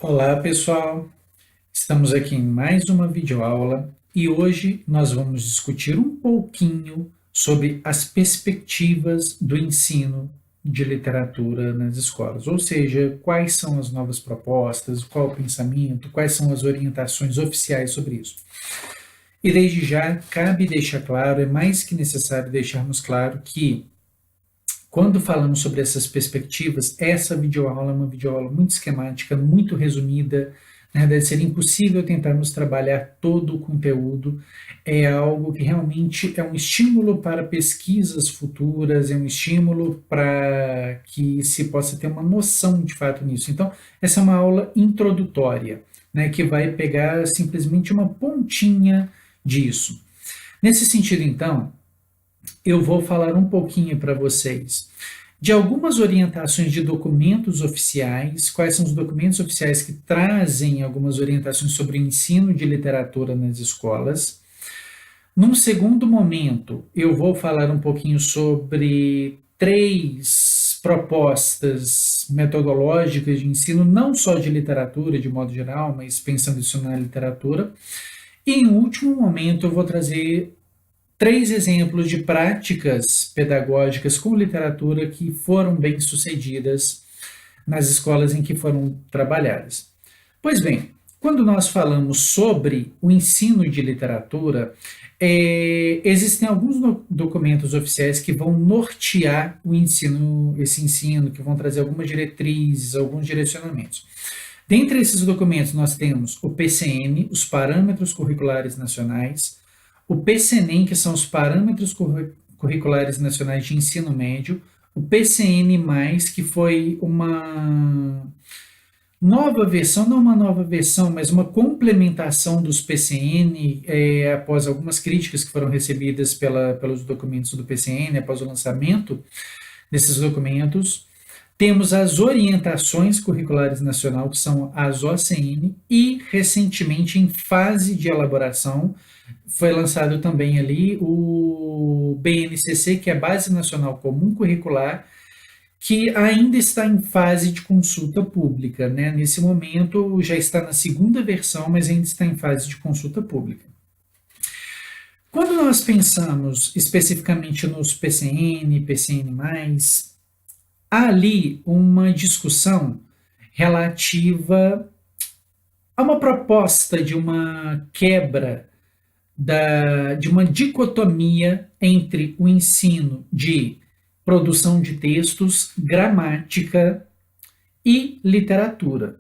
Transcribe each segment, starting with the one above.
Olá, pessoal. Estamos aqui em mais uma videoaula e hoje nós vamos discutir um pouquinho sobre as perspectivas do ensino de literatura nas escolas, ou seja, quais são as novas propostas, qual o pensamento, quais são as orientações oficiais sobre isso. E desde já, cabe deixar claro, é mais que necessário deixarmos claro que quando falamos sobre essas perspectivas, essa videoaula é uma videoaula muito esquemática, muito resumida, né? Deve ser impossível tentarmos trabalhar todo o conteúdo. É algo que realmente é um estímulo para pesquisas futuras, é um estímulo para que se possa ter uma noção de fato nisso. Então, essa é uma aula introdutória, né? Que vai pegar simplesmente uma pontinha disso. Nesse sentido, então, eu vou falar um pouquinho para vocês de algumas orientações de documentos oficiais, quais são os documentos oficiais que trazem algumas orientações sobre o ensino de literatura nas escolas. Num segundo momento, eu vou falar um pouquinho sobre três propostas metodológicas de ensino, não só de literatura de modo geral, mas pensando isso na literatura. E em último momento, eu vou trazer três exemplos de práticas pedagógicas com literatura que foram bem sucedidas nas escolas em que foram trabalhadas. Pois bem, quando nós falamos sobre o ensino de literatura, existem alguns documentos oficiais que vão nortear o ensino, esse ensino, que vão trazer algumas diretrizes, alguns direcionamentos. Dentre esses documentos, nós temos o PCN, os Parâmetros Curriculares Nacionais, o PCNEM, que são os Parâmetros Curriculares Nacionais de Ensino Médio, o PCN+, que foi uma nova versão, não uma nova versão, mas uma complementação dos PCN, após algumas críticas que foram recebidas pelos documentos do PCN, após o lançamento desses documentos. Temos as orientações curriculares nacional, que são as OCN, e recentemente, em fase de elaboração, foi lançado também ali o BNCC, que é a Base Nacional Comum Curricular, que ainda está em fase de consulta pública, né? Nesse momento já está na segunda versão, mas ainda está em fase de consulta pública. Quando nós pensamos especificamente nos PCN, PCN+, há ali uma discussão relativa a uma proposta de uma quebra de uma dicotomia entre o ensino de produção de textos, gramática e literatura.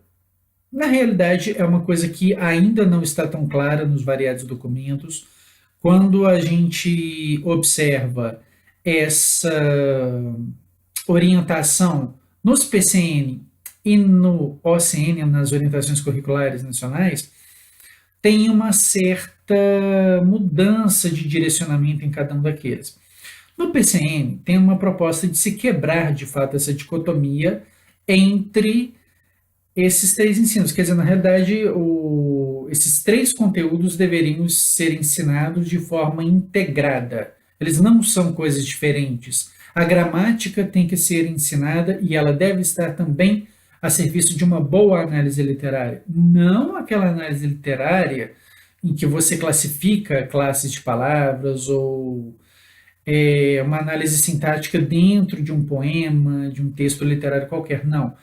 Na realidade, é uma coisa que ainda não está tão clara nos variados documentos. Quando a gente observa essa orientação nos PCN e no OCN, nas orientações curriculares nacionais, tem uma certa mudança de direcionamento em cada um daqueles. No PCN, tem uma proposta de se quebrar, de fato, essa dicotomia entre esses três ensinos. Quer dizer, na realidade, esses três conteúdos deveriam ser ensinados de forma integrada. Eles não são coisas diferentes. A gramática tem que ser ensinada e ela deve estar também a serviço de uma boa análise literária. Não aquela análise literária em que você classifica classes de palavras ou uma análise sintática dentro de um poema, de um texto literário qualquer. Não.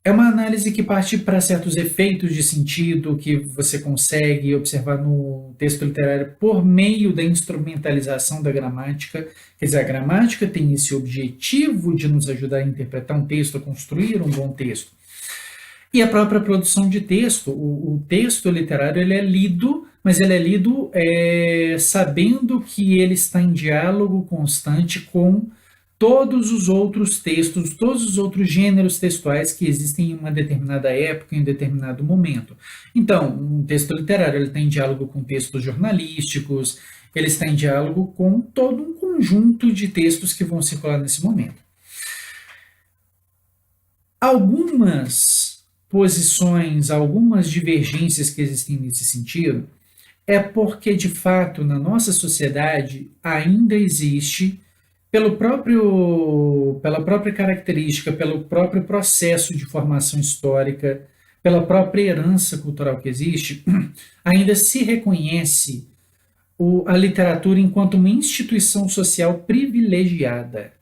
É uma análise que parte para certos efeitos de sentido que você consegue observar no texto literário por meio da instrumentalização da gramática. Quer dizer, a gramática tem esse objetivo de nos ajudar a interpretar um texto, a construir um bom texto. E a própria produção de texto, o texto literário, ele é lido, mas ele é lido sabendo que ele está em diálogo constante com todos os outros textos, todos os outros gêneros textuais que existem em uma determinada época, em um determinado momento. Então, um texto literário ele tem diálogo com textos jornalísticos, ele está em diálogo com todo um conjunto de textos que vão circular nesse momento. Algumas posições, algumas divergências que existem nesse sentido, é porque, de fato, na nossa sociedade ainda existe pela própria característica, pelo próprio processo de formação histórica pela própria herança cultural que existe, ainda se reconhece a literatura enquanto uma instituição social privilegiada.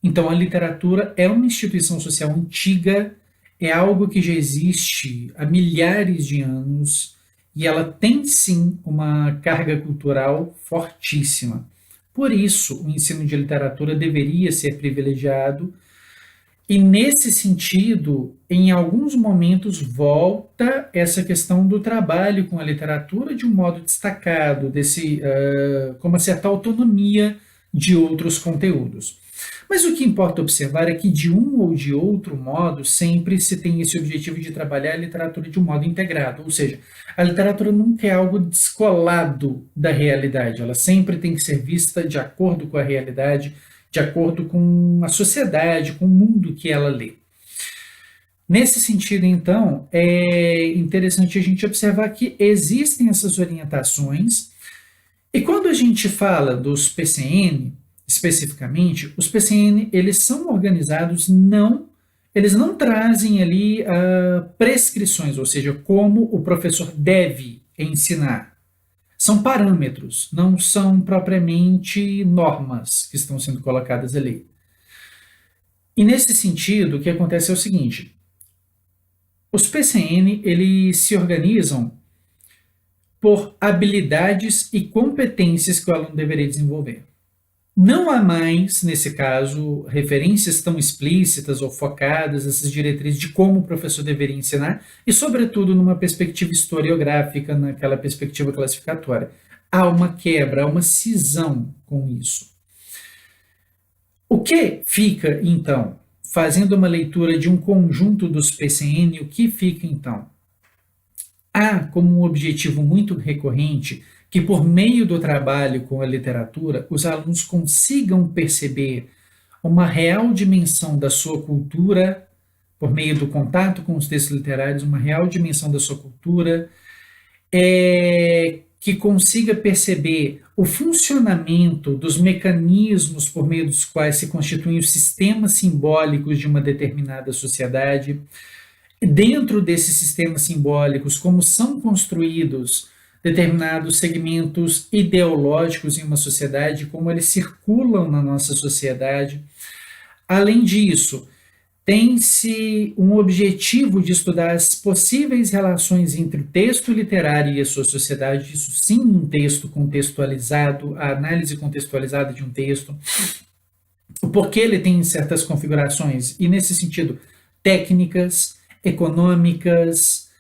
Então, a literatura é uma instituição social antiga, é algo que já existe há milhares de anos e ela tem sim uma carga cultural fortíssima. Por isso, o ensino de literatura deveria ser privilegiado e, nesse sentido, em alguns momentos, volta essa questão do trabalho com a literatura de um modo destacado, com uma certa autonomia de outros conteúdos. Mas o que importa observar é que, de um ou de outro modo, sempre se tem esse objetivo de trabalhar a literatura de um modo integrado, ou seja, a literatura nunca é algo descolado da realidade, ela sempre tem que ser vista de acordo com a realidade, de acordo com a sociedade, com o mundo que ela lê. Nesse sentido, então, é interessante a gente observar que existem essas orientações, e quando a gente fala dos PCN, especificamente, os PCN, eles são organizados, eles não trazem ali prescrições, ou seja, como o professor deve ensinar. São parâmetros, não são propriamente normas que estão sendo colocadas ali. E nesse sentido, o que acontece é o seguinte: os PCN, eles se organizam por habilidades e competências que o aluno deveria desenvolver. Não há mais, nesse caso, referências tão explícitas ou focadas, essas diretrizes de como o professor deveria ensinar, e, sobretudo, numa perspectiva historiográfica, naquela perspectiva classificatória. Há uma quebra, há uma cisão com isso. O que fica, então, fazendo uma leitura de um conjunto dos PCN, o que fica, então? Há como um objetivo muito recorrente que, por meio do trabalho com a literatura, os alunos consigam perceber uma real dimensão da sua cultura, por meio do contato com os textos literários, uma real dimensão da sua cultura, que consiga perceber o funcionamento dos mecanismos por meio dos quais se constituem os sistemas simbólicos de uma determinada sociedade, dentro desses sistemas simbólicos, como são construídos determinados segmentos ideológicos em uma sociedade, como eles circulam na nossa sociedade. Além disso, tem-se um objetivo de estudar as possíveis relações entre o texto literário e a sua sociedade, isso sim, um texto contextualizado, a análise contextualizada de um texto, o porquê ele tem certas configurações, e nesse sentido, técnicas, econômicas,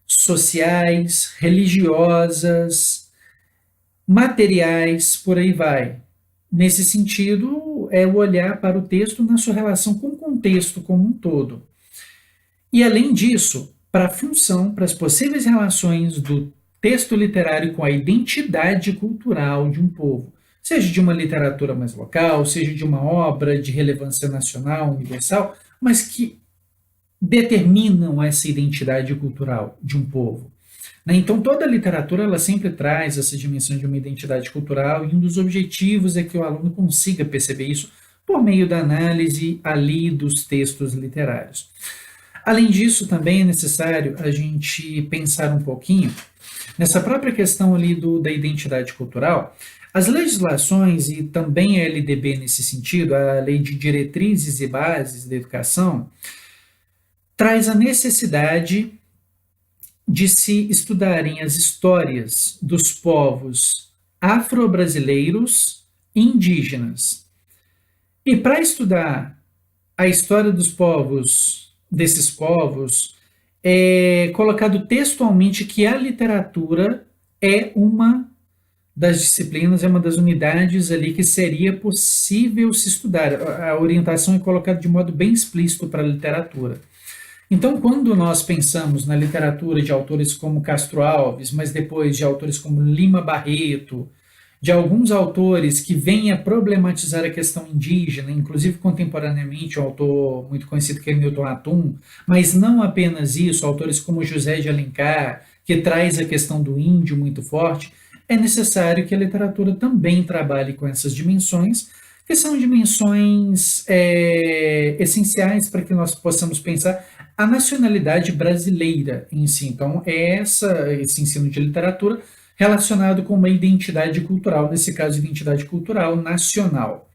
sociais, religiosas, materiais, por aí vai. Nesse sentido, é o olhar para o texto na sua relação com o contexto como um todo. E, além disso, para a função, para as possíveis relações do texto literário com a identidade cultural de um povo, seja de uma literatura mais local, seja de uma obra de relevância nacional, universal, mas que determinam essa identidade cultural de um povo. Então, toda a literatura ela sempre traz essa dimensão de uma identidade cultural, e um dos objetivos é que o aluno consiga perceber isso por meio da análise ali dos textos literários. Além disso, também é necessário a gente pensar um pouquinho nessa própria questão ali da identidade cultural. As legislações, e também a LDB nesse sentido, a Lei de Diretrizes e Bases da Educação, traz a necessidade de se estudarem as histórias dos povos afro-brasileiros e indígenas. E para estudar a história desses povos, é colocado textualmente que a literatura é uma das disciplinas, é uma das unidades ali que seria possível se estudar. A orientação é colocada de modo bem explícito para a literatura. Então, quando nós pensamos na literatura de autores como Castro Alves, mas depois de autores como Lima Barreto, de alguns autores que vêm a problematizar a questão indígena, inclusive contemporaneamente um autor muito conhecido que é Milton Atum, mas não apenas isso, autores como José de Alencar, que traz a questão do índio muito forte, é necessário que a literatura também trabalhe com essas dimensões, que são dimensões essenciais para que nós possamos pensar a nacionalidade brasileira em si. Então, é esse ensino de literatura relacionado com uma identidade cultural, nesse caso, identidade cultural nacional.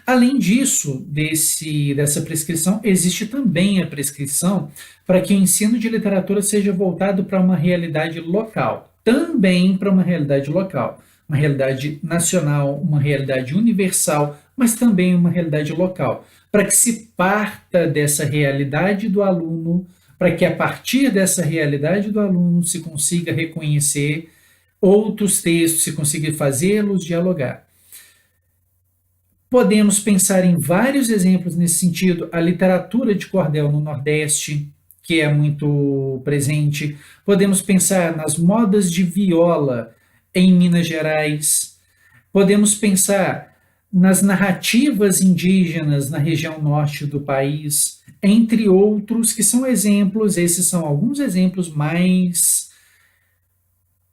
Além disso, dessa prescrição, existe também a prescrição para que o ensino de literatura seja voltado para uma realidade local, também para uma realidade local, uma realidade nacional, uma realidade universal, mas também uma realidade local, para que se parta dessa realidade do aluno, para que a partir dessa realidade do aluno se consiga reconhecer outros textos, se consiga fazê-los dialogar. Podemos pensar em vários exemplos nesse sentido. A literatura de cordel no Nordeste, que é muito presente. Podemos pensar nas modas de viola em Minas Gerais. Podemos pensar nas narrativas indígenas na região norte do país, entre outros, que são exemplos, esses são alguns exemplos mais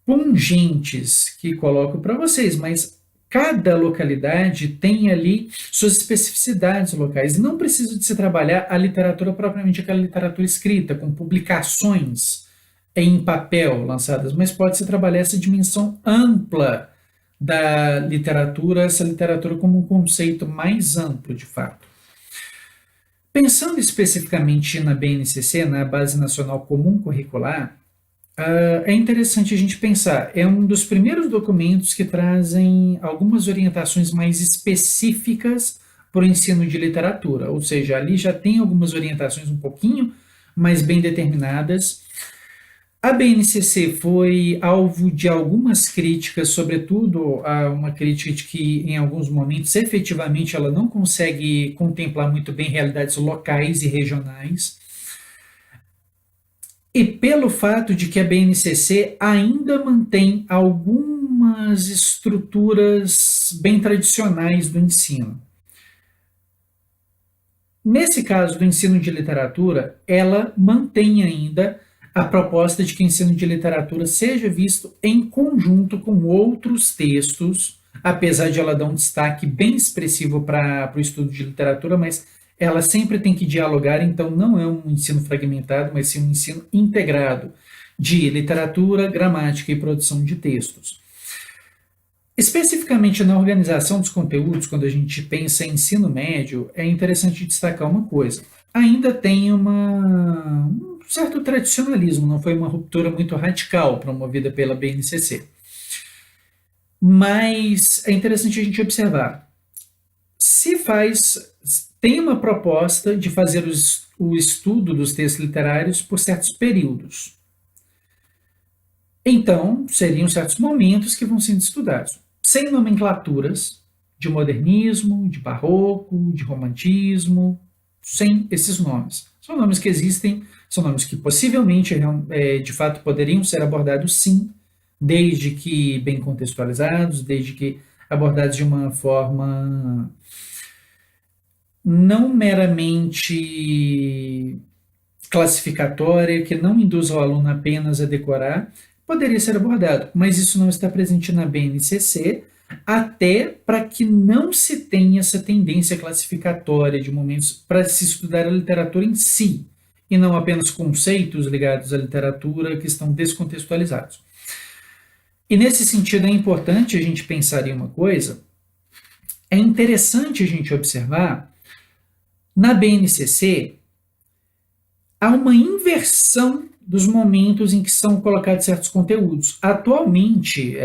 pungentes que coloco para vocês, mas cada localidade tem ali suas especificidades locais. Não precisa de se trabalhar a literatura propriamente aquela literatura escrita, com publicações em papel lançadas, mas pode-se trabalhar essa dimensão ampla da literatura, essa literatura como um conceito mais amplo, de fato. Pensando especificamente na BNCC, na Base Nacional Comum Curricular, é interessante a gente pensar, é um dos primeiros documentos que trazem algumas orientações mais específicas para o ensino de literatura, ou seja, ali já tem algumas orientações um pouquinho mais bem determinadas. A BNCC foi alvo de algumas críticas, sobretudo uma crítica de que, em alguns momentos, efetivamente, ela não consegue contemplar muito bem realidades locais e regionais. E pelo fato de que a BNCC ainda mantém algumas estruturas bem tradicionais do ensino. Nesse caso do ensino de literatura, ela mantém ainda a proposta de que o ensino de literatura seja visto em conjunto com outros textos, apesar de ela dar um destaque bem expressivo para o estudo de literatura, mas ela sempre tem que dialogar, então não é um ensino fragmentado, mas sim um ensino integrado de literatura, gramática e produção de textos. Especificamente na organização dos conteúdos, quando a gente pensa em ensino médio, é interessante destacar uma coisa. Ainda tem um certo tradicionalismo, não foi uma ruptura muito radical promovida pela BNCC. Mas é interessante a gente observar. Tem uma proposta de fazer o estudo dos textos literários por certos períodos. Então, seriam certos momentos que vão sendo estudados, sem nomenclaturas de modernismo, de barroco, de romantismo, sem esses nomes. São nomes que existem, são nomes que possivelmente, de fato, poderiam ser abordados sim, desde que bem contextualizados, desde que abordados de uma forma não meramente classificatória, que não induz o aluno apenas a decorar, poderia ser abordado, mas isso não está presente na BNCC, até para que não se tenha essa tendência classificatória de momentos para se estudar a literatura em si, e não apenas conceitos ligados à literatura que estão descontextualizados. E nesse sentido é importante a gente pensar em uma coisa, é interessante a gente observar, na BNCC, há uma inversão dos momentos em que são colocados certos conteúdos. Atualmente,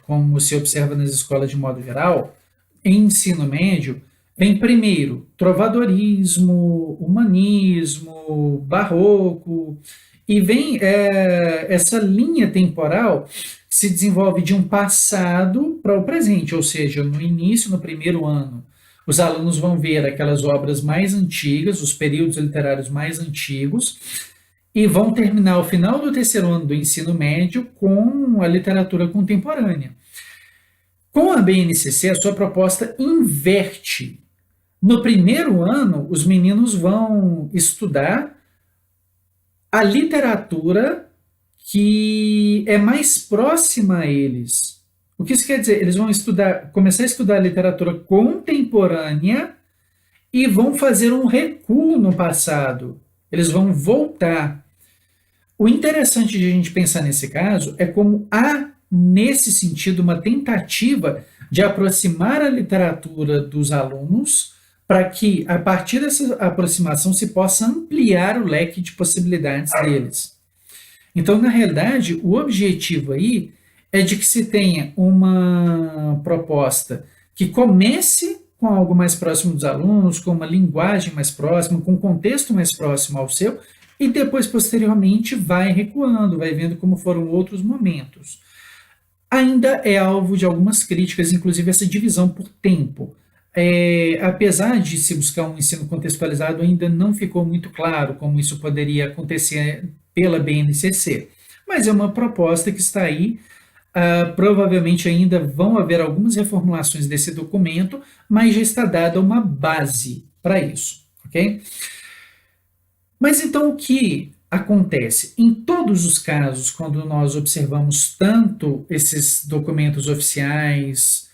como se observa nas escolas de modo geral, em ensino médio, vem primeiro trovadorismo, humanismo, barroco, e vem essa linha temporal que se desenvolve de um passado para o presente, ou seja, no início, no primeiro ano, os alunos vão ver aquelas obras mais antigas, os períodos literários mais antigos, e vão terminar o final do terceiro ano do ensino médio com a literatura contemporânea. Com a BNCC, a sua proposta inverte. No primeiro ano, os meninos vão estudar a literatura que é mais próxima a eles. O que isso quer dizer? Eles vão começar a estudar a literatura contemporânea e vão fazer um recuo no passado. eles vão voltar. O interessante de a gente pensar nesse caso é como há, nesse sentido, uma tentativa de aproximar a literatura dos alunos para que, a partir dessa aproximação, se possa ampliar o leque de possibilidades deles. Então, na realidade, o objetivo aí é de que se tenha uma proposta que comece com algo mais próximo dos alunos, com uma linguagem mais próxima, com um contexto mais próximo ao seu, e depois, posteriormente, vai recuando, vai vendo como foram outros momentos. Ainda é alvo de algumas críticas, inclusive essa divisão por tempo. Apesar de se buscar um ensino contextualizado, ainda não ficou muito claro como isso poderia acontecer pela BNCC. Mas é uma proposta que está aí. Provavelmente ainda vão haver algumas reformulações desse documento, mas já está dada uma base para isso, ok? Mas então o que acontece? Em todos os casos, quando nós observamos tanto esses documentos oficiais,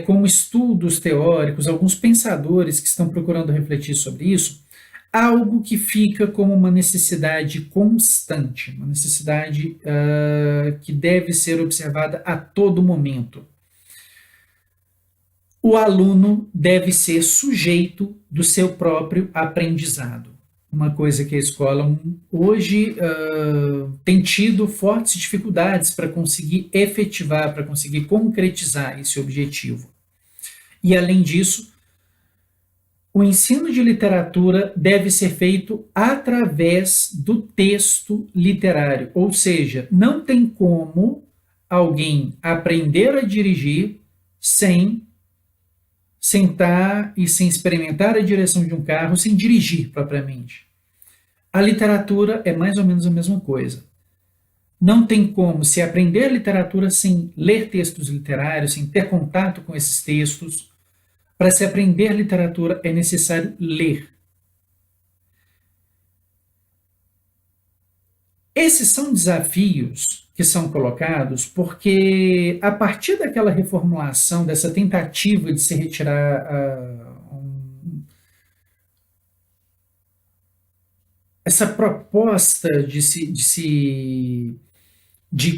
como estudos teóricos, alguns pensadores que estão procurando refletir sobre isso, algo que fica como uma necessidade constante, uma necessidade que deve ser observada a todo momento. O aluno deve ser sujeito do seu próprio aprendizado. Uma coisa que a escola hoje tem tido fortes dificuldades para conseguir efetivar, para conseguir concretizar esse objetivo. E, além disso, o ensino de literatura deve ser feito através do texto literário, ou seja, não tem como alguém aprender a dirigir sem sentar e sem experimentar a direção de um carro, sem dirigir propriamente. A literatura é mais ou menos a mesma coisa. Não tem como se aprender literatura sem ler textos literários, sem ter contato com esses textos. Para se aprender literatura é necessário ler. Esses são desafios que são colocados porque, a partir daquela reformulação, dessa tentativa de se retirar essa proposta de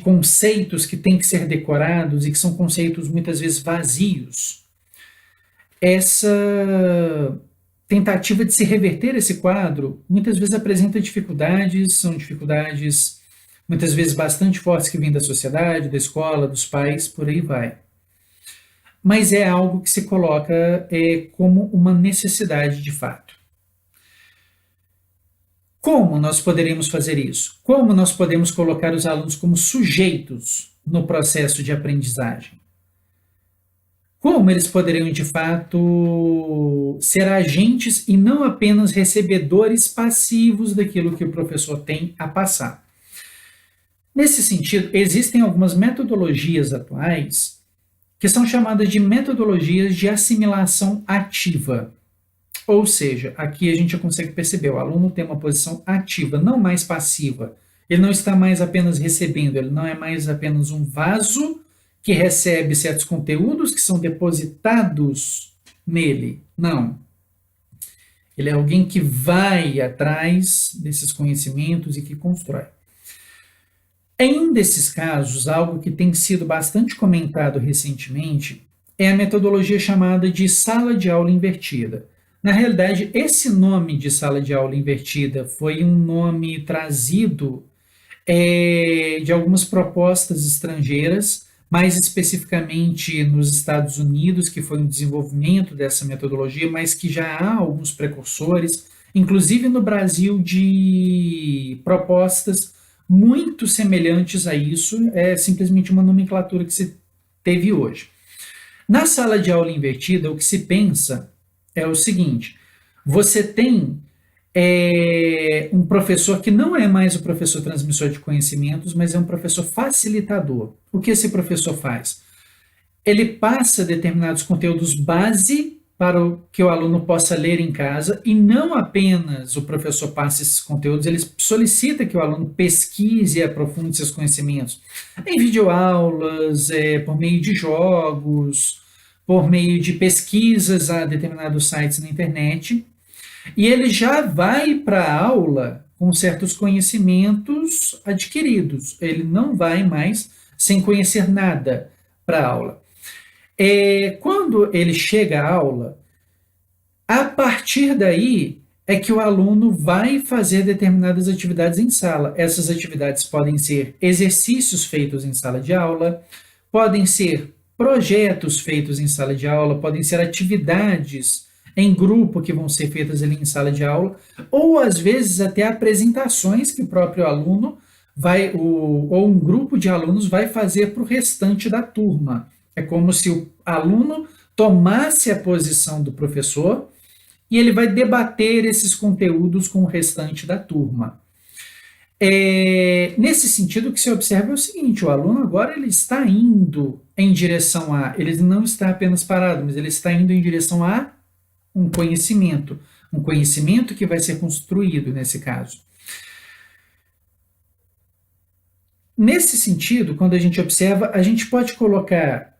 conceitos que têm que ser decorados e que são conceitos muitas vezes vazios, essa tentativa de se reverter esse quadro muitas vezes apresenta dificuldades, são dificuldades muitas vezes bastante fortes que vêm da sociedade, da escola, dos pais, por aí vai. Mas é algo que se coloca como uma necessidade de fato. Como nós poderíamos fazer isso? Como nós podemos colocar os alunos como sujeitos no processo de aprendizagem? Como eles poderiam, de fato, ser agentes e não apenas recebedores passivos daquilo que o professor tem a passar? Nesse sentido, existem algumas metodologias atuais que são chamadas de metodologias de assimilação ativa. Ou seja, aqui a gente já consegue perceber, o aluno tem uma posição ativa, não mais passiva. Ele não está mais apenas recebendo, ele não é mais apenas um vaso que recebe certos conteúdos que são depositados nele. Não. Ele é alguém que vai atrás desses conhecimentos e que constrói. Em um desses casos, algo que tem sido bastante comentado recentemente é a metodologia chamada de sala de aula invertida. Na realidade, esse nome de sala de aula invertida foi um nome trazido de algumas propostas estrangeiras, mais especificamente nos Estados Unidos, que foi um desenvolvimento dessa metodologia, mas que já há alguns precursores, inclusive no Brasil, de propostas muito semelhantes a isso, é simplesmente uma nomenclatura que se teve hoje. Na sala de aula invertida, o que se pensa é o seguinte: você tem um professor que não é mais o professor transmissor de conhecimentos, mas é um professor facilitador. O que esse professor faz? Ele passa determinados conteúdos base para que o aluno possa ler em casa, e não apenas o professor passa esses conteúdos, ele solicita que o aluno pesquise e aprofunde seus conhecimentos em videoaulas, por meio de jogos, por meio de pesquisas a determinados sites na internet. E ele já vai para a aula com certos conhecimentos adquiridos. Ele não vai mais sem conhecer nada para a aula. Quando ele chega à aula, a partir daí é que o aluno vai fazer determinadas atividades em sala. Essas atividades podem ser exercícios feitos em sala de aula, podem ser projetos feitos em sala de aula, podem ser atividades em grupo que vão ser feitas ali em sala de aula, ou às vezes até apresentações que o próprio aluno vai, ou um grupo de alunos vai fazer para o restante da turma. É como se o aluno tomasse a posição do professor e ele vai debater esses conteúdos com o restante da turma. Nesse sentido, o que se observa é o seguinte: o aluno agora ele está indo em direção a, ele não está apenas parado, mas ele está indo em direção a um conhecimento que vai ser construído nesse caso. Nesse sentido, quando a gente observa, a gente pode colocar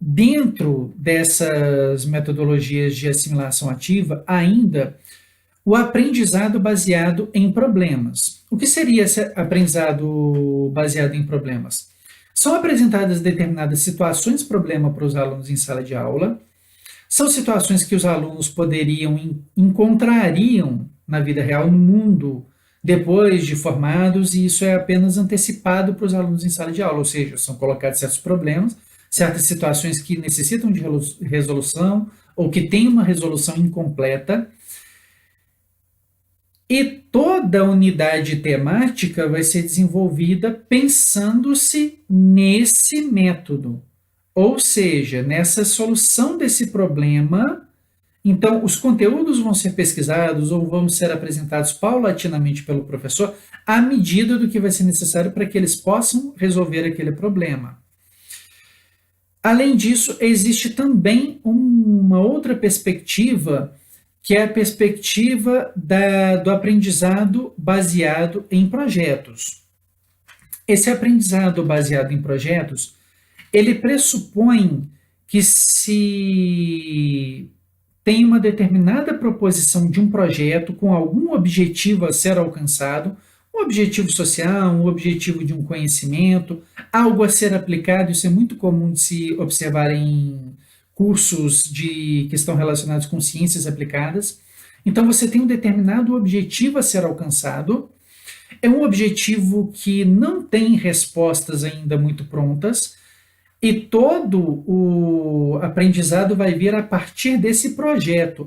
dentro dessas metodologias de assimilação ativa ainda o aprendizado baseado em problemas. O que seria esse aprendizado baseado em problemas? São apresentadas determinadas situações problema para os alunos em sala de aula. São situações que os alunos encontrariam na vida real, no mundo, depois de formados, e isso é apenas antecipado para os alunos em sala de aula, ou seja, são colocados certos problemas, certas situações que necessitam de resolução ou que têm uma resolução incompleta. E toda a unidade temática vai ser desenvolvida pensando-se nesse método, ou seja, nessa solução desse problema. Então, os conteúdos vão ser pesquisados ou vão ser apresentados paulatinamente pelo professor à medida do que vai ser necessário para que eles possam resolver aquele problema. Além disso, existe também uma outra perspectiva, que é a perspectiva do aprendizado baseado em projetos. Esse aprendizado baseado em projetos, ele pressupõe que se tem uma determinada proposição de um projeto com algum objetivo a ser alcançado, um objetivo social, um objetivo de um conhecimento, algo a ser aplicado. Isso é muito comum de se observar em cursos que estão relacionados com ciências aplicadas. Então, você tem um determinado objetivo a ser alcançado, é um objetivo que não tem respostas ainda muito prontas, e todo o aprendizado vai vir a partir desse projeto,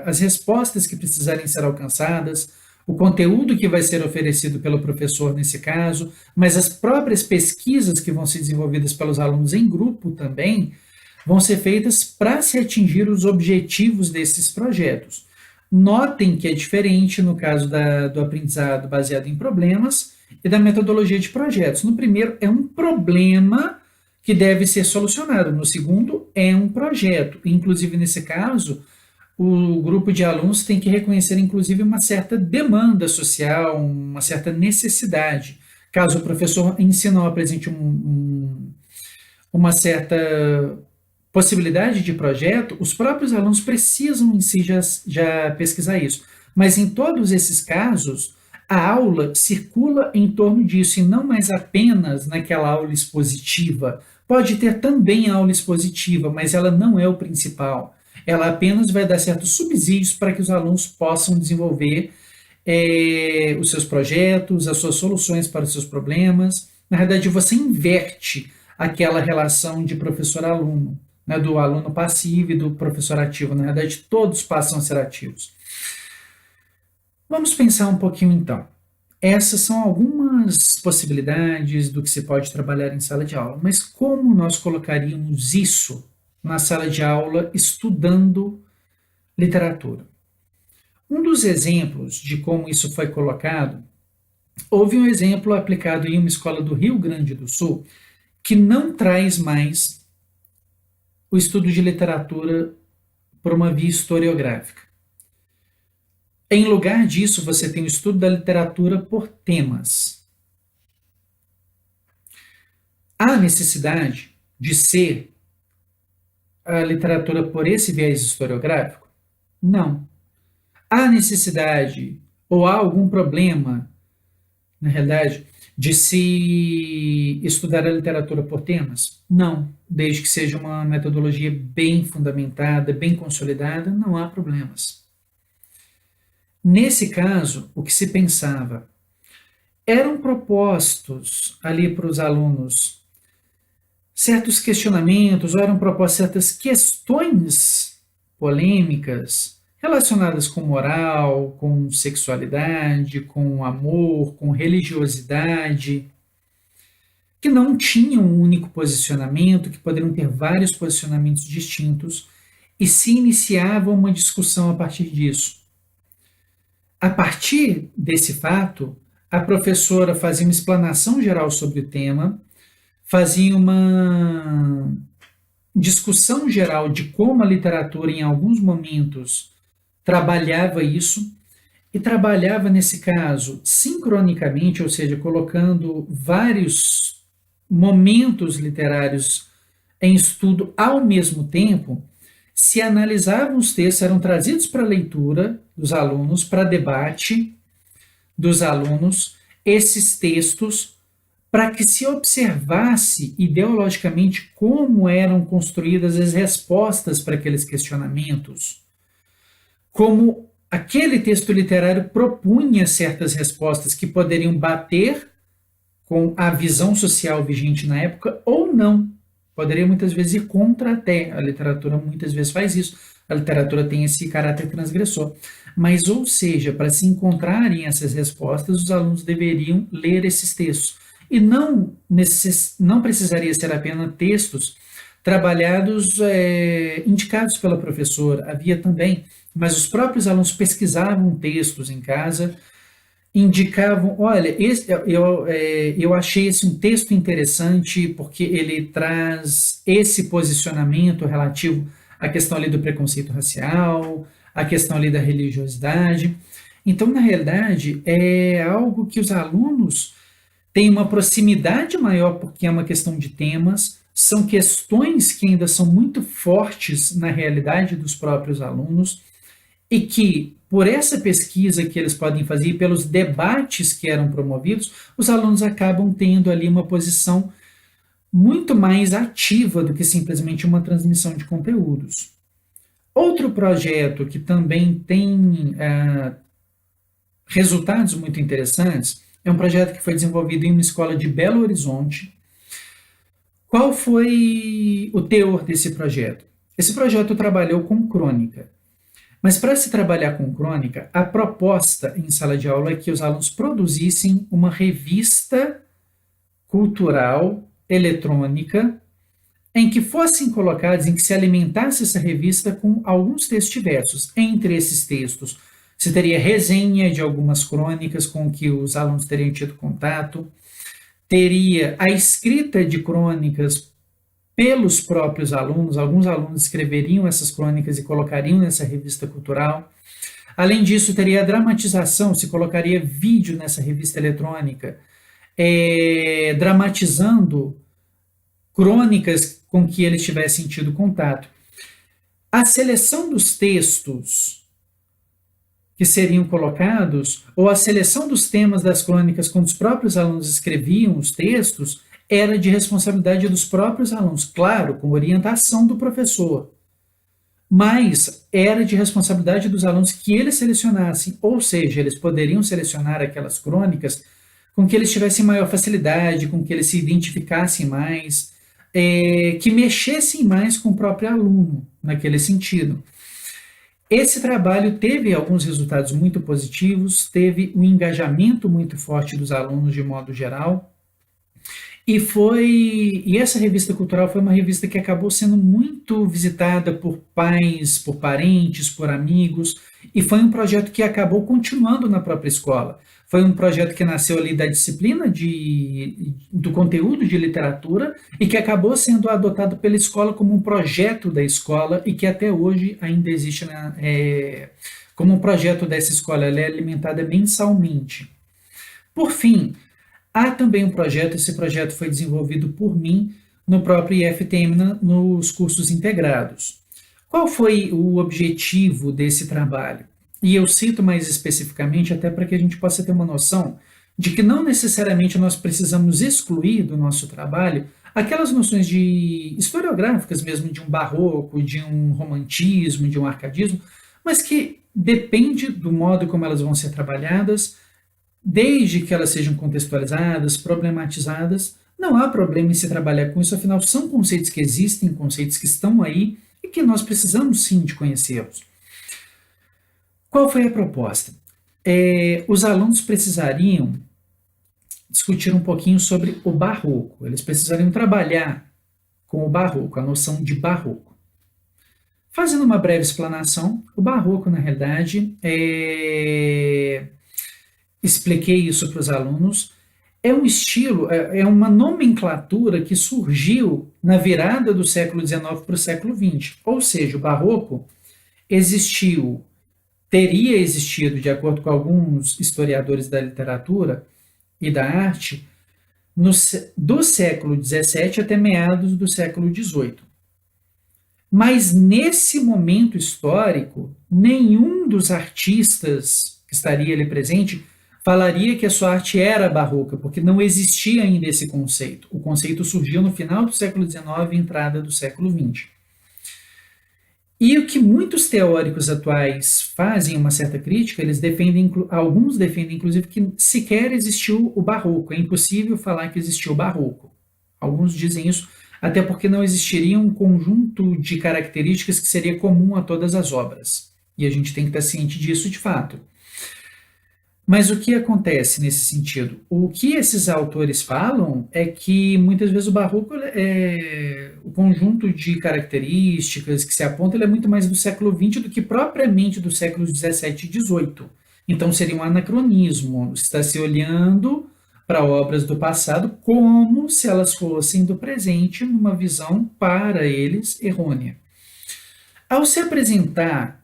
as respostas que precisarem ser alcançadas, o conteúdo que vai ser oferecido pelo professor nesse caso, mas as próprias pesquisas que vão ser desenvolvidas pelos alunos em grupo também vão ser feitas para se atingir os objetivos desses projetos. Notem que é diferente no caso do aprendizado baseado em problemas e da metodologia de projetos. No primeiro, é um problema que deve ser solucionado. No segundo, é um projeto. Inclusive, nesse caso, o grupo de alunos tem que reconhecer, inclusive, uma certa demanda social, uma certa necessidade. Caso o professor em si não apresente uma certa possibilidade de projeto, os próprios alunos precisam em si já pesquisar isso. Mas em todos esses casos, a aula circula em torno disso e não mais apenas naquela aula expositiva. Pode ter também aula expositiva, mas ela não é o principal. Ela apenas vai dar certos subsídios para que os alunos possam desenvolver os seus projetos, as suas soluções para os seus problemas. Na verdade, você inverte aquela relação de professor-aluno, né, do aluno passivo e do professor ativo. Na verdade, todos passam a ser ativos. Vamos pensar um pouquinho então. Essas são algumas possibilidades do que se pode trabalhar em sala de aula, mas como nós colocaríamos isso na sala de aula estudando literatura? Um dos exemplos de como isso foi colocado, houve um exemplo aplicado em uma escola do Rio Grande do Sul que não traz mais o estudo de literatura por uma via historiográfica. Em lugar disso, você tem o estudo da literatura por temas. Há necessidade de ser a literatura por esse viés historiográfico? Não. Há necessidade ou há algum problema, na realidade, de se estudar a literatura por temas? Não, desde que seja uma metodologia bem fundamentada, bem consolidada, não há problemas. Nesse caso, o que se pensava? Eram propostos ali para os alunos certos questionamentos, ou eram propostas certas questões polêmicas relacionadas com moral, com sexualidade, com amor, com religiosidade, que não tinham um único posicionamento, que poderiam ter vários posicionamentos distintos, e se iniciava uma discussão a partir disso. A partir desse fato, a professora fazia uma explanação geral sobre o tema, fazia uma discussão geral de como a literatura, em alguns momentos, trabalhava isso, e trabalhava, nesse caso, sincronicamente, ou seja, colocando vários momentos literários em estudo ao mesmo tempo, se analisavam os textos, eram trazidos para a leitura dos alunos, para debate dos alunos, esses textos, para que se observasse ideologicamente como eram construídas as respostas para aqueles questionamentos, como aquele texto literário propunha certas respostas que poderiam bater com a visão social vigente na época ou não. Poderia muitas vezes ir contra até. A literatura muitas vezes faz isso. A literatura tem esse caráter transgressor. Mas, ou seja, para se encontrarem essas respostas, os alunos deveriam ler esses textos. E não precisaria ser apenas textos trabalhados, indicados pela professora. Havia também, mas os próprios alunos pesquisavam textos em casa, indicavam, olha, eu achei esse um texto interessante porque ele traz esse posicionamento relativo à questão ali do preconceito racial, à questão ali da religiosidade. Então, na realidade, é algo que os alunos têm uma proximidade maior porque é uma questão de temas, são questões que ainda são muito fortes na realidade dos próprios alunos e que, por essa pesquisa que eles podem fazer e pelos debates que eram promovidos, os alunos acabam tendo ali uma posição muito mais ativa do que simplesmente uma transmissão de conteúdos. Outro projeto que também tem resultados muito interessantes é um projeto que foi desenvolvido em uma escola de Belo Horizonte. Qual foi o teor desse projeto? Esse projeto trabalhou com crônica. Mas para se trabalhar com crônica, a proposta em sala de aula é que os alunos produzissem uma revista cultural eletrônica em que fossem colocados, em que se alimentasse essa revista com alguns textos diversos. Entre esses textos, se teria resenha de algumas crônicas com que os alunos teriam tido contato, teria a escrita de crônicas pelos próprios alunos, alguns alunos escreveriam essas crônicas e colocariam nessa revista cultural. Além disso, teria a dramatização, se colocaria vídeo nessa revista eletrônica, dramatizando crônicas com que eles tivessem tido contato. A seleção dos textos que seriam colocados, ou a seleção dos temas das crônicas quando os próprios alunos escreviam os textos, era de responsabilidade dos próprios alunos, claro, com orientação do professor, mas era de responsabilidade dos alunos que eles selecionassem, ou seja, eles poderiam selecionar aquelas crônicas com que eles tivessem maior facilidade, com que eles se identificassem mais, que mexessem mais com o próprio aluno, naquele sentido. Esse trabalho teve alguns resultados muito positivos, teve um engajamento muito forte dos alunos de modo geral, e essa revista cultural foi uma revista que acabou sendo muito visitada por pais, por parentes, por amigos, e foi um projeto que acabou continuando na própria escola. Foi um projeto que nasceu ali da disciplina do conteúdo de literatura e que acabou sendo adotado pela escola como um projeto da escola e que até hoje ainda existe como um projeto dessa escola. Ela é alimentada mensalmente. Por fim, há também um projeto, esse projeto foi desenvolvido por mim no próprio IFTM, nos cursos integrados. Qual foi o objetivo desse trabalho? E eu cito mais especificamente até para que a gente possa ter uma noção de que não necessariamente nós precisamos excluir do nosso trabalho aquelas noções de historiográficas mesmo, de um barroco, de um romantismo, de um arcadismo, mas que depende do modo como elas vão ser trabalhadas, desde que elas sejam contextualizadas, problematizadas, não há problema em se trabalhar com isso, afinal são conceitos que existem, conceitos que estão aí e que nós precisamos sim de conhecê-los. Qual foi a proposta? Os alunos precisariam discutir um pouquinho sobre o barroco. Eles precisariam trabalhar com o barroco, a noção de barroco. Fazendo uma breve explanação, o barroco, na realidade, expliquei isso para os alunos, é um estilo, é uma nomenclatura que surgiu na virada do século XIX para o século XX. Ou seja, o barroco existiu, teria existido, de acordo com alguns historiadores da literatura e da arte, do século XVII até meados do século XVIII. Mas nesse momento histórico, nenhum dos artistas que estaria ali presente falaria que a sua arte era barroca, porque não existia ainda esse conceito. O conceito surgiu no final do século XIX e entrada do século XX. E o que muitos teóricos atuais fazem uma certa crítica, alguns defendem inclusive que sequer existiu o barroco, é impossível falar que existiu o barroco. Alguns dizem isso até porque não existiria um conjunto de características que seria comum a todas as obras. E a gente tem que estar ciente disso de fato. Mas o que acontece nesse sentido? O que esses autores falam é que muitas vezes o barroco, o conjunto de características que se aponta, ele é muito mais do século XX do que propriamente dos séculos XVII e XVIII. Então seria um anacronismo, está se olhando para obras do passado como se elas fossem do presente, numa visão para eles errônea. Ao se apresentar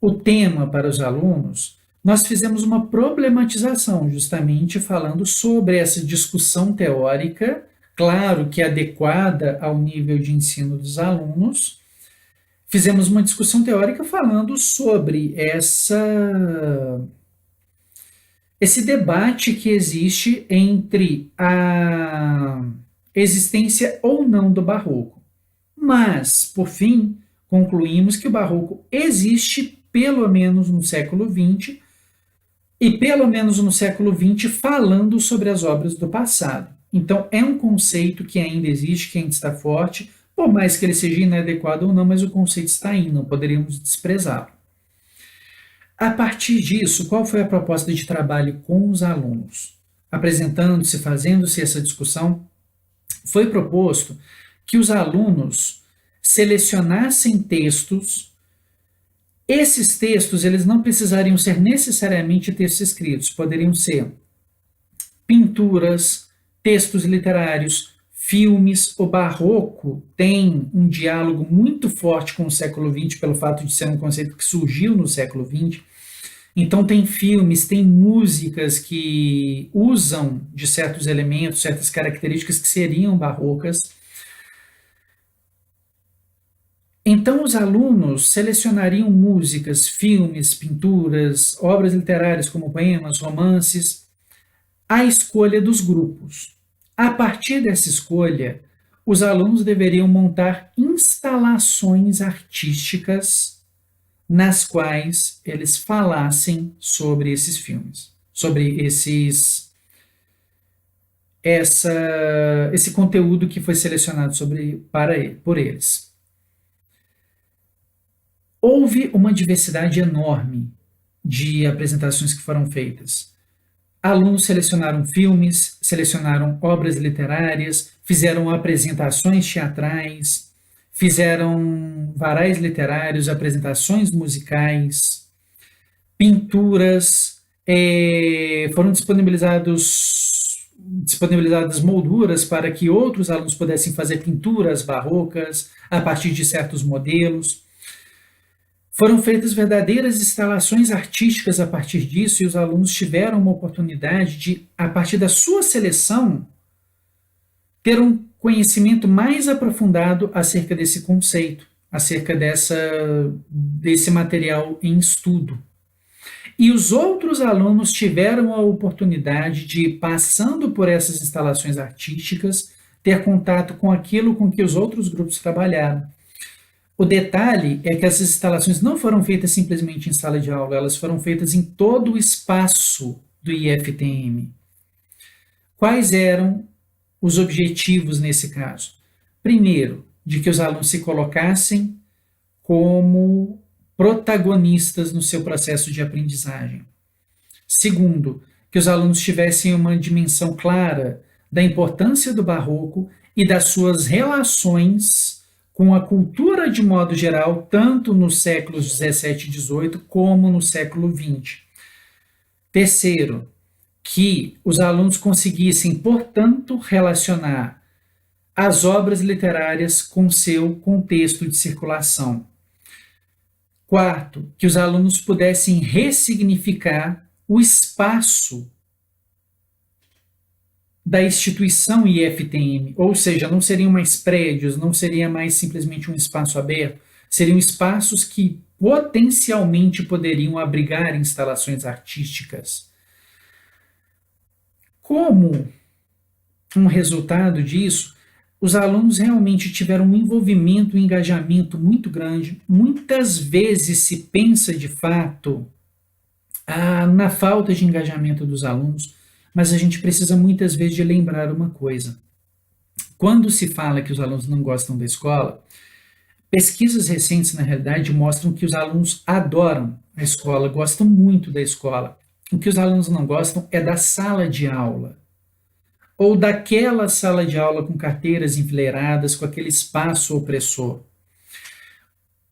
o tema para os alunos, nós fizemos uma problematização, justamente falando sobre essa discussão teórica, claro que adequada ao nível de ensino dos alunos. Fizemos uma discussão teórica falando sobre esse debate que existe entre a existência ou não do barroco. Mas, por fim, concluímos que o barroco existe pelo menos no século XX, e pelo menos no século XX falando sobre as obras do passado. Então é um conceito que ainda existe, que ainda está forte, por mais que ele seja inadequado ou não, mas o conceito está aí, não poderíamos desprezá-lo. A partir disso, qual foi a proposta de trabalho com os alunos? Apresentando-se, fazendo-se essa discussão, foi proposto que os alunos selecionassem textos. Esses textos, eles não precisariam ser necessariamente textos escritos, poderiam ser pinturas, textos literários, filmes. O barroco tem um diálogo muito forte com o século XX, pelo fato de ser um conceito que surgiu no século XX. Então tem filmes, tem músicas que usam de certos elementos, certas características que seriam barrocas. Então, os alunos selecionariam músicas, filmes, pinturas, obras literárias como poemas, romances, à escolha dos grupos. A partir dessa escolha, os alunos deveriam montar instalações artísticas nas quais eles falassem sobre esses filmes, sobre esse conteúdo que foi selecionado por eles. Houve uma diversidade enorme de apresentações que foram feitas. Alunos selecionaram filmes, selecionaram obras literárias, fizeram apresentações teatrais, fizeram varais literários, apresentações musicais, pinturas, foram disponibilizadas molduras para que outros alunos pudessem fazer pinturas barrocas a partir de certos modelos. Foram feitas verdadeiras instalações artísticas a partir disso, e os alunos tiveram uma oportunidade de, a partir da sua seleção, ter um conhecimento mais aprofundado acerca desse conceito, acerca desse material em estudo. E os outros alunos tiveram a oportunidade de, passando por essas instalações artísticas, ter contato com aquilo com que os outros grupos trabalharam. O detalhe é que essas instalações não foram feitas simplesmente em sala de aula, elas foram feitas em todo o espaço do IFTM. Quais eram os objetivos nesse caso? Primeiro, de que os alunos se colocassem como protagonistas no seu processo de aprendizagem. Segundo, que os alunos tivessem uma dimensão clara da importância do barroco e das suas relações com a cultura de modo geral, tanto nos séculos 17 e 18 como no século 20. Terceiro, que os alunos conseguissem, portanto, relacionar as obras literárias com seu contexto de circulação. Quarto, que os alunos pudessem ressignificar o espaço da instituição IFTM, ou seja, não seriam mais prédios, não seria mais simplesmente um espaço aberto, seriam espaços que potencialmente poderiam abrigar instalações artísticas. Como um resultado disso, os alunos realmente tiveram um envolvimento, um engajamento muito grande. Muitas vezes se pensa, de fato, na falta de engajamento dos alunos, mas a gente precisa muitas vezes de lembrar uma coisa. Quando se fala que os alunos não gostam da escola, pesquisas recentes, na realidade, mostram que os alunos adoram a escola, gostam muito da escola. O que os alunos não gostam é da sala de aula, ou daquela sala de aula com carteiras enfileiradas, com aquele espaço opressor.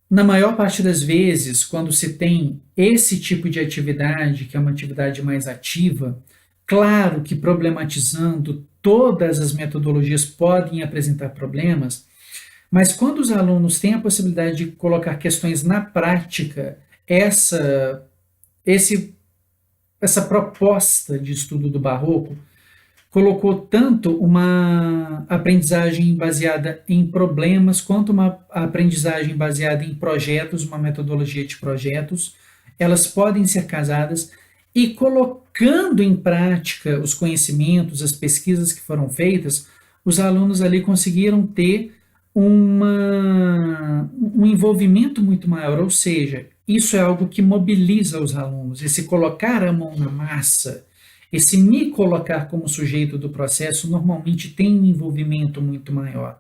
Na maior parte das vezes, quando se tem esse tipo de atividade, que é uma atividade mais ativa, claro que problematizando, todas as metodologias podem apresentar problemas, mas quando os alunos têm a possibilidade de colocar questões na prática, essa proposta de estudo do barroco colocou tanto uma aprendizagem baseada em problemas, quanto uma aprendizagem baseada em projetos, uma metodologia de projetos. Elas podem ser casadas e, colocando em prática os conhecimentos, as pesquisas que foram feitas, os alunos ali conseguiram ter um envolvimento muito maior, ou seja, isso é algo que mobiliza os alunos, esse colocar a mão na massa, esse me colocar como sujeito do processo, normalmente tem um envolvimento muito maior.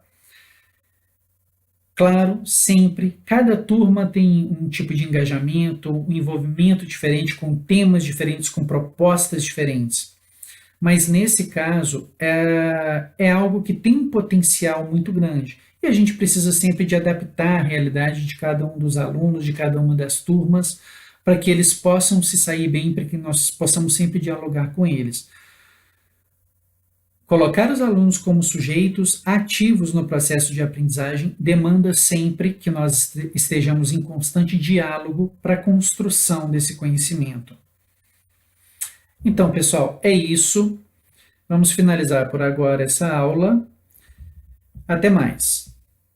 Claro, sempre, cada turma tem um tipo de engajamento, um envolvimento diferente, com temas diferentes, com propostas diferentes. Mas nesse caso, é algo que tem um potencial muito grande. E a gente precisa sempre de adaptar a realidade de cada um dos alunos, de cada uma das turmas, para que eles possam se sair bem, para que nós possamos sempre dialogar com eles. Colocar os alunos como sujeitos ativos no processo de aprendizagem demanda sempre que nós estejamos em constante diálogo para a construção desse conhecimento. Então, pessoal, é isso. Vamos finalizar por agora essa aula. Até mais.